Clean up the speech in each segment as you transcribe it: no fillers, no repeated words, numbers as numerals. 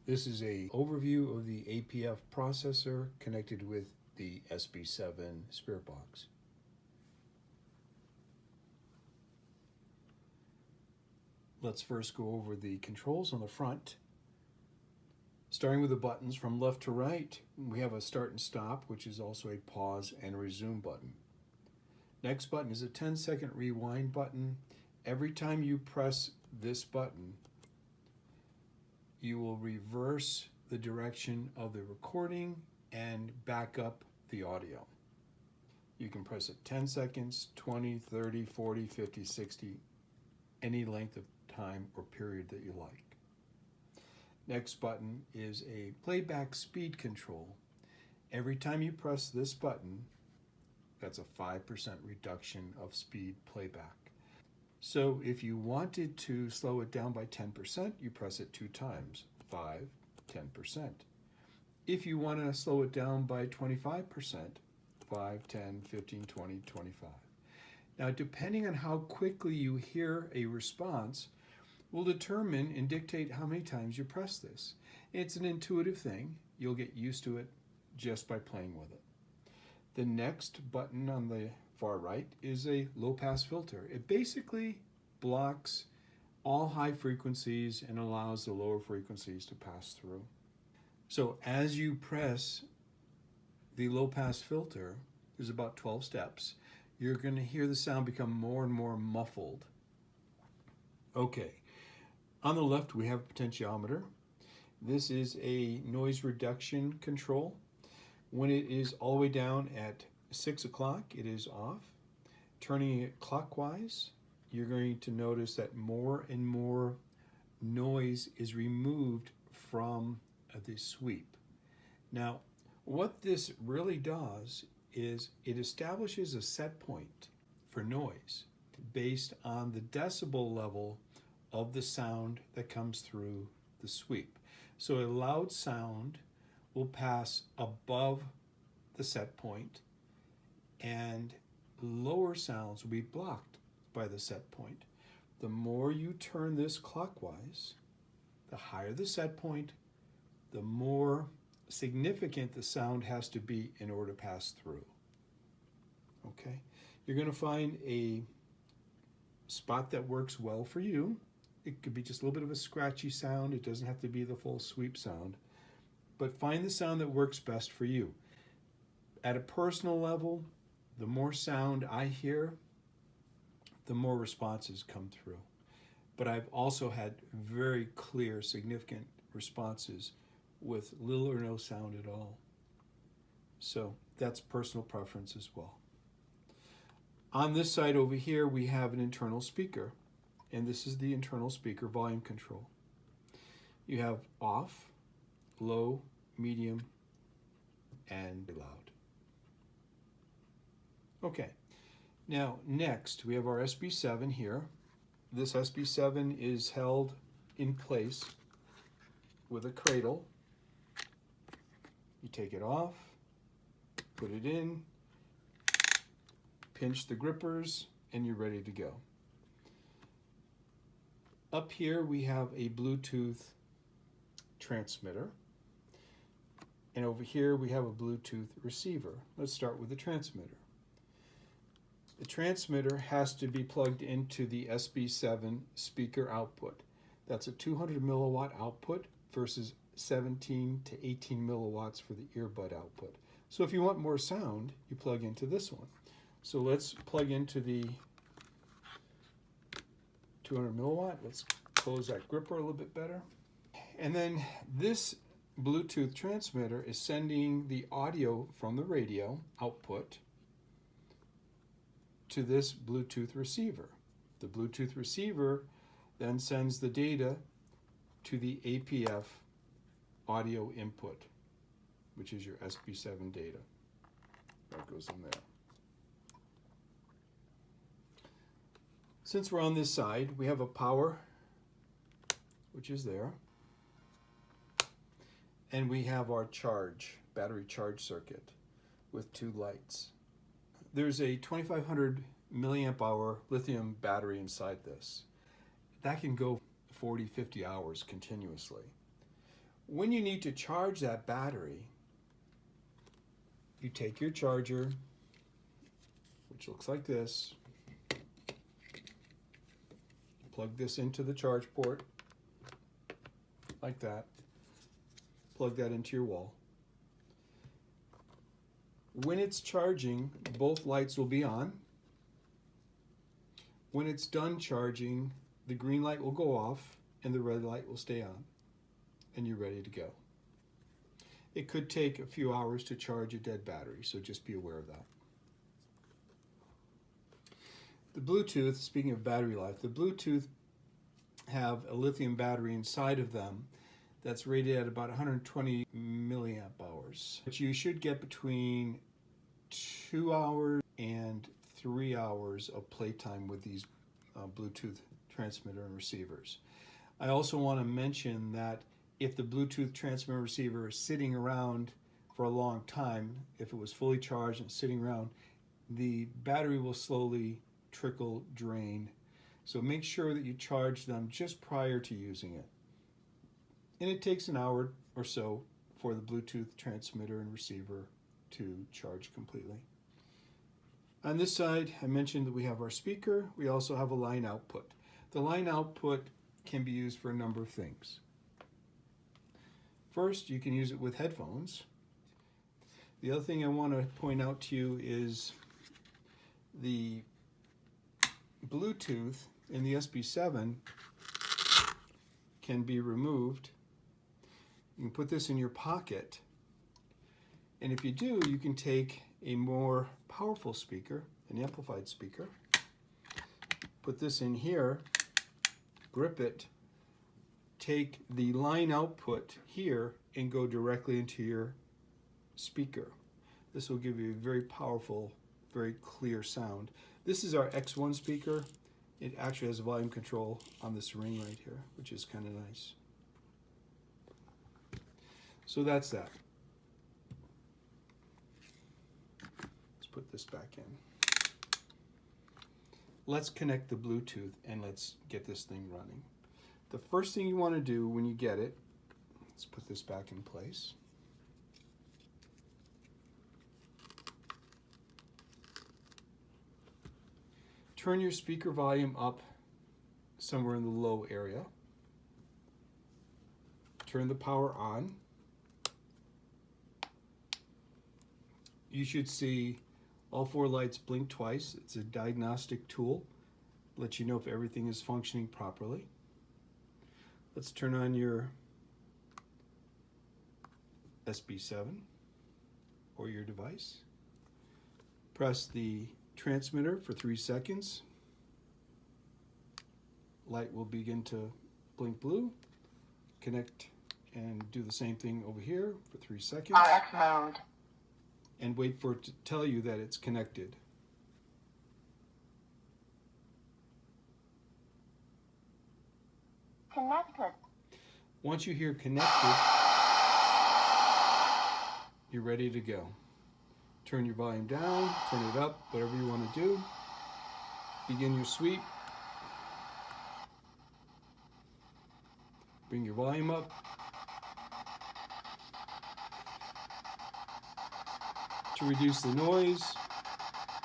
This is an overview of the APF processor connected with the SB7 spirit box. Let's first go over the controls on the front. Starting with the buttons from left to right, we have a start and stop, which is also a pause and resume button. Next button is a 10-second rewind button. Every time you press this button, you will reverse the direction of the recording and back up the audio. You can press it 10 seconds, 20, 30, 40, 50, 60, any length of time or period that you like. Next button is a playback speed control. Every time you press this button, that's a 5% reduction of speed playback. So if you wanted to slow it down by 10%, you press it 2 times, 5, 10%. If you want to slow it down by 25%, 5, 10, 15, 20, 25. Now, depending on how quickly you hear a response, will determine and dictate how many times you press this. It's an intuitive thing. You'll get used to it just by playing with it. The next button on the far right is a low-pass filter. It basically blocks all high frequencies and allows the lower frequencies to pass through. So as you press the low-pass filter, there's about 12 steps, you're going to hear the sound become more and more muffled. Okay, on the left we have a potentiometer. This is a noise reduction control. When it is all the way down at 6 o'clock, it is off. Turning it clockwise, you're going to notice that more and more noise is removed from the sweep. Now, what this really does is it establishes a set point for noise based on the decibel level of the sound that comes through the sweep. So a loud sound will pass above the set point, and lower sounds will be blocked by the set point. The more you turn this clockwise, the higher the set point, the more significant the sound has to be in order to pass through. Okay, you're going to find a spot that works well for you. It could be just a little bit of a scratchy sound. It doesn't have to be the full sweep sound, but find the sound that works best for you. At a personal level, the more sound I hear, the more responses come through. But I've also had very clear, significant responses with little or no sound at all. So that's personal preference as well. On this side over here, we have an internal speaker, and this is the internal speaker volume control. You have off, low, medium, and loud. Okay, now next we have our SB7 here. This SB7 is held in place with a cradle. You take it off, put it in, pinch the grippers, and you're ready to go. Up here we have a Bluetooth transmitter, and over here we have a Bluetooth receiver. Let's start with the transmitter. The transmitter has to be plugged into the SB7 speaker output. That's a 200 milliwatt output versus 17 to 18 milliwatts for the earbud output. So if you want more sound, you plug into this one. So let's plug into the 200 milliwatt. Let's close that gripper a little bit better. And then this Bluetooth transmitter is sending the audio from the radio output to this Bluetooth receiver. The Bluetooth receiver then sends the data to the APF audio input, which is your SB7 data. That goes in there. Since we're on this side, we have a power, which is there, and we have our battery charge circuit with 2 lights. There's a 2500 milliamp hour lithium battery inside this. That can go 40, 50 hours continuously. When you need to charge that battery, you take your charger, which looks like this, plug this into the charge port, like that, plug that into your wall. When it's charging, both lights will be on. When it's done charging, the green light will go off and the red light will stay on, and you're ready to go. It could take a few hours to charge a dead battery, so just be aware of that. The Bluetooth, speaking of battery life, the Bluetooth have a lithium battery inside of them that's rated at about 120 milliamp hours. But you should get between 2 hours and 3 hours of playtime with these Bluetooth transmitter and receivers. I also want to mention that if the Bluetooth transmitter receiver is sitting around for a long time, if it was fully charged and sitting around, the battery will slowly trickle drain. So make sure that you charge them just prior to using it. And it takes an hour or so for the Bluetooth transmitter and receiver to charge completely. On this side, I mentioned that we have our speaker. We also have a line output. The line output can be used for a number of things. First, you can use it with headphones. The other thing I want to point out to you is the Bluetooth in the SB7 can be removed. You can put this in your pocket, and if you do, you can take a more powerful speaker, an amplified speaker, put this in here, grip it, take the line output here and go directly into your speaker. This will give you a very powerful, very clear sound. This is our X1 speaker. It actually has a volume control on this ring right here, which is kind of nice. So that's that. Let's put this back in. Let's connect the Bluetooth and let's get this thing running. The first thing you want to do when you get it, let's put this back in place. Turn your speaker volume up somewhere in the low area. Turn the power on. You should see all 4 lights blink twice. It's a diagnostic tool. Let you know if everything is functioning properly. Let's turn on your SB7 or your device. Press the transmitter for 3 seconds. Light will begin to blink blue. Connect and do the same thing over here for 3 seconds. RF mode. And wait for it to tell you that it's connected. Connected. Once you hear connected, you're ready to go. Turn your volume down, turn it up, whatever you want to do. Begin your sweep. Bring your volume up. To reduce the noise,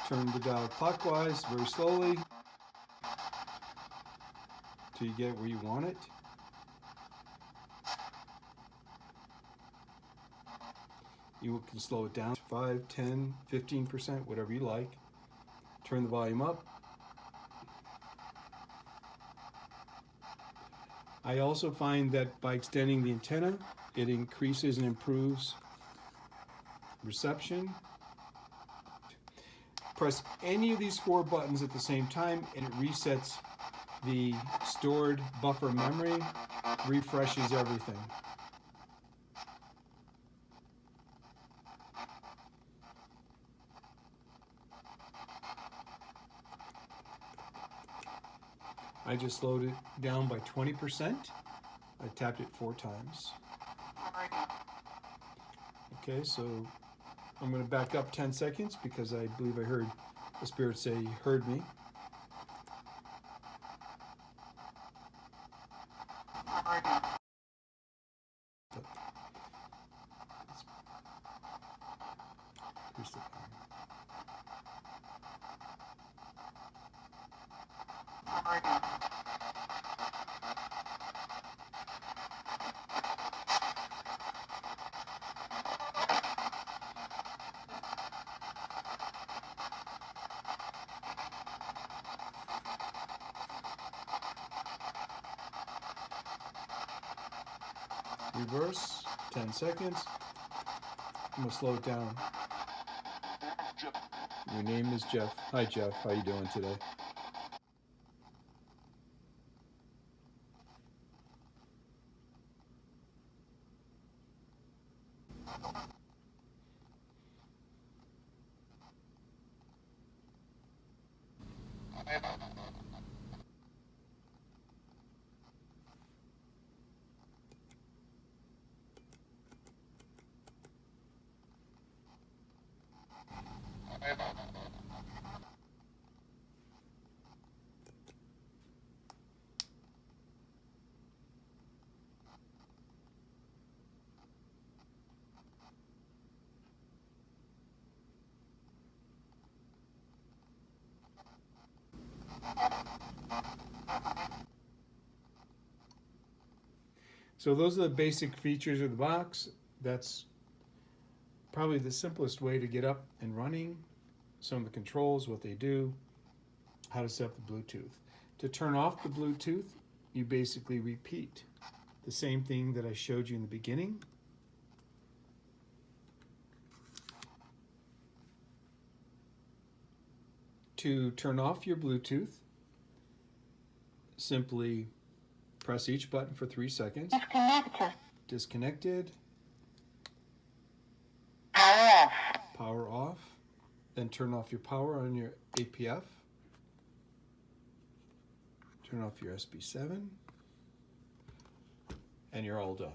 turn the dial clockwise very slowly till you get where you want it. You can slow it down to 5, 10, 15%, whatever you like. Turn the volume up. I also find that by extending the antenna, it increases and improves reception. Press any of these 4 buttons at the same time and it resets the stored buffer memory, refreshes everything. I just slowed it down by 20%. I tapped it 4 times. Okay, so I'm going to back up 10 seconds because I believe I heard the Spirit say he heard me. Reverse, 10 seconds. I'm gonna slow it down. Your name is Jeff. Hi Jeff, how you doing today? So those are the basic features of the box. That's probably the simplest way to get up and running. Some of the controls, what they do, how to set up the Bluetooth. To turn off the Bluetooth, you basically repeat the same thing that I showed you in the beginning. To turn off your Bluetooth, simply press each button for 3 seconds. Disconnected. Power off. Then turn off your power on your APF. Turn off your SB7. And you're all done.